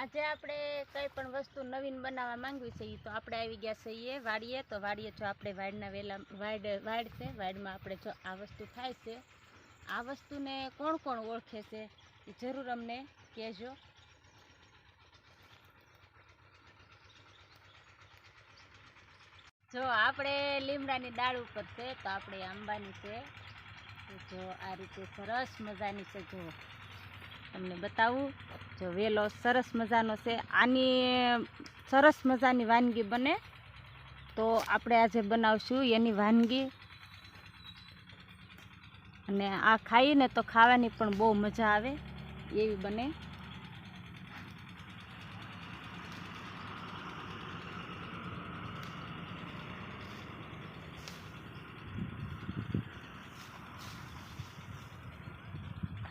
આજે આપણે કંઈ પણ વસ્તુ નવીન બનાવવા માંગવી છે તો આપણે આવી ગયા છીએ વાડીએ. તો વાડીએ જો આપણે વાડના વેલા વાડ છે, વાડમાં આપણે જો આ વસ્તુ થાય છે, આ વસ્તુને કોણ કોણ ઓળખે છે એ જરૂર અમને કહેજો. જો આપણે લીમડાની ડાળ ઉપર છે તો આપણે આંબાની છે. જો આ રીતે સરસ મજાની છે. જો તમને બતાવું, જો વેલો સરસ મજાનો છે. આની સરસ મજાની વાનગી બને તો આપણે આજે બનાવશું એની વાનગી, અને આ ખાઈને તો ખાવાની પણ બહુ મજા આવે એવી બને.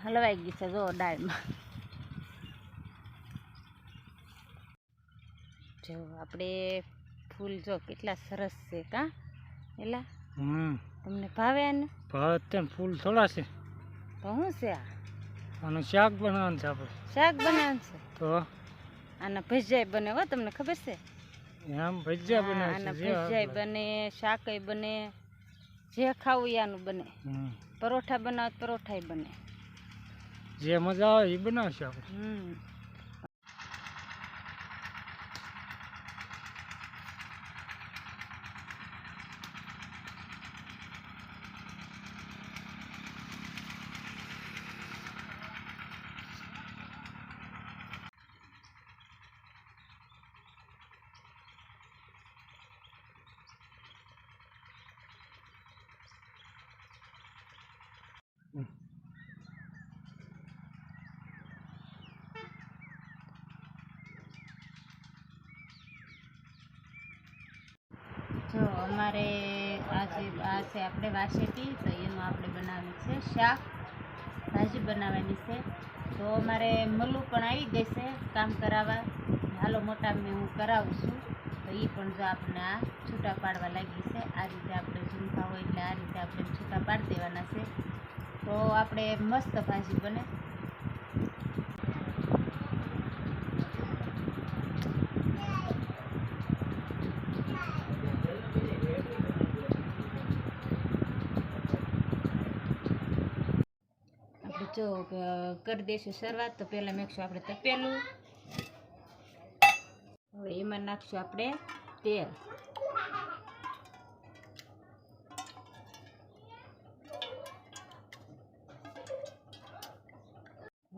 હલવાઈ ગઈ છે જો દાળમાં. જો આપણે ફૂલ જો કેટલા સરસ છે કા એલા? તમને ભાવે? આને ભાવે તેમ ફૂલ થોડા છે તો શું છે? આનું શાક બનાવવાનું છે. આપણે શાક બનાવવાનું છે તો આના ભજીયા બને હો, તમને ખબર છે? એમ ભજીયા બનાવે આના છે, ભજીયા બને, શાકય બને, જે ખાવું એનું બને. પરોઠા બનાવ પરોઠા બને, જે મજા આવે એ બનાવશે આપણે. જો અમારે આજે આ છે આપણે વાસેટી, તો એનું આપણે બનાવવાનું છે શાક, ભાજી બનાવવાની છે. તો અમારે મલ્લુ પણ આવી ગઈ છે કામ કરાવવા. હાલો મોટા મેં હું કરાવું છું. તો એ પણ જો આપણે આ છૂટા પાડવા લાગી છે. આ રીતે આપણે ઝૂમતા હોય એટલે આ રીતે આપણે છૂટા પાડી દેવાના છે. તો આપણે મસ્ત ભાજી બને. જો કરી દઈશું શરૂઆત. તો પહેલાં નાખશું આપણે તપેલું. હવે એમાં નાખશું આપણે તેલ.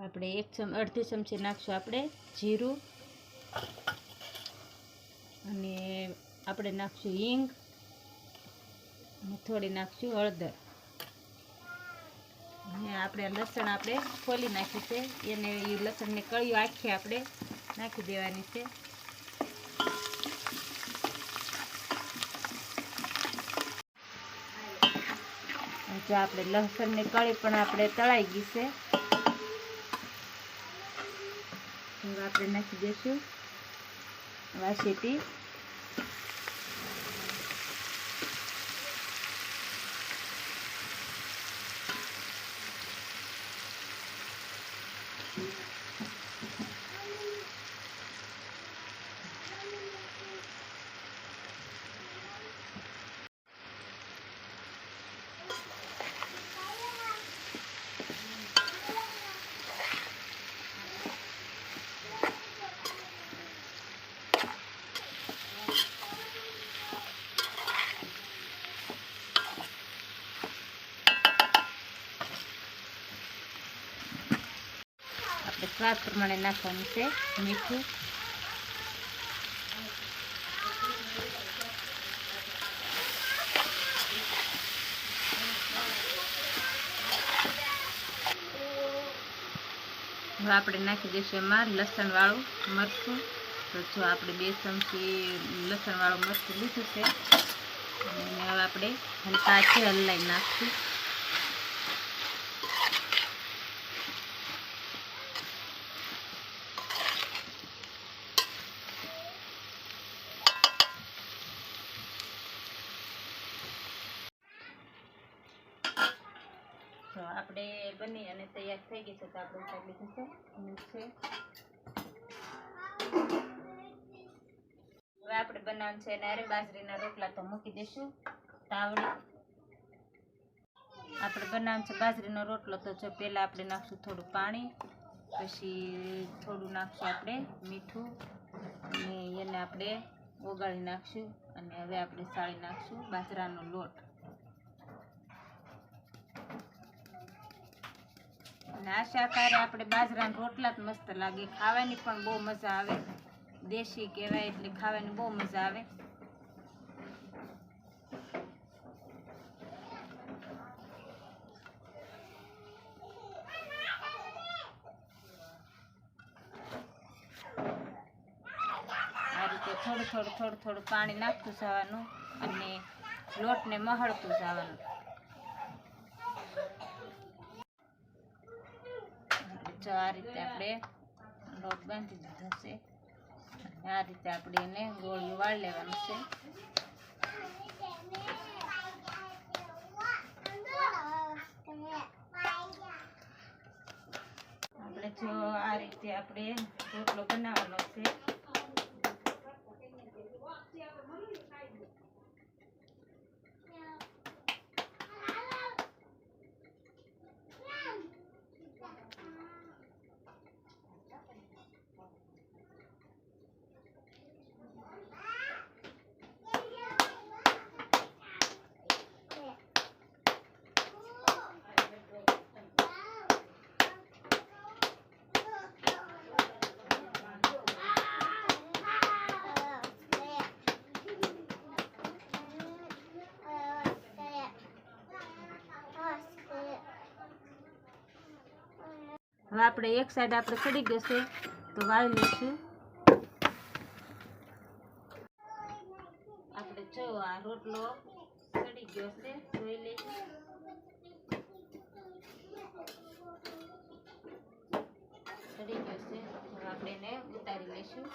આપણે અડધી ચમચી નાખશું આપણે જીરું, અને આપણે નાખશું હિંગ, અને થોડી નાખશું હળદર, અને આપણે લસણ આપણે ખોલી નાખી છે. એને એ લસણની કળીઓ આખી આપણે નાખી દેવાની છે. જો આપણે લસણની કળી પણ આપણે તળાઈ ગઈ છે. હવે આપણે નાખી દઈશું વાસેટી. આપણે સ્વાદ પ્રમાણે નાખવાનું છે મીઠું. હવે આપણે નાખી દઈશું એમાં લસણવાળું મરચું. તો જો આપણે 2 ચમચી લસણવાળું મરચું લીધું છે, અને હવે આપણે હલકાથી હલાવી નાખશું. તો આપણે બની અને તૈયાર થઈ ગઈ છે. તો આપણે ઉતારી લીધું છે. હવે આપણે બનાવવાનું છે નારે બાજરીના રોટલા તો મૂકી દઈશું તાવડી. આપણે બનાવવાનું છે બાજરીનો રોટલો તો જો પહેલાં આપણે નાખશું થોડું પાણી, પછી થોડું નાખશું આપણે મીઠું અને એને આપણે ઓગાળી નાખશું. અને હવે આપણે સાળી નાખશું બાજરાનો લોટ. અને આ શાકાહારે આપણે બાજરાના રોટલા જ મસ્ત લાગે, ખાવાની પણ બહુ મજા આવે. દેશી કહેવાય એટલે ખાવાની બહુ મજા આવે. આ રીતે થોડું થોડું પાણી નાખતું જવાનું અને લોટને મહળતું જવાનું. જો આ રીતે આપણે લોટ બાંધી દીધો છે. આ રીતે આપણે એને ગોળિયું વાળી લેવાનું છે. આપણે જો આ રીતે આપણે રોટલો બનાવવાનો છે. હવે આપણે એક સાઈડ આપણે સડી ગયો છે તો વાળી લઈશું. આપણે જો આ રોટલો સડી ગયો છે, જોઈ લઈશું. સડી ગયો છે, હવે આપણે એને ઉતારી લઈશું.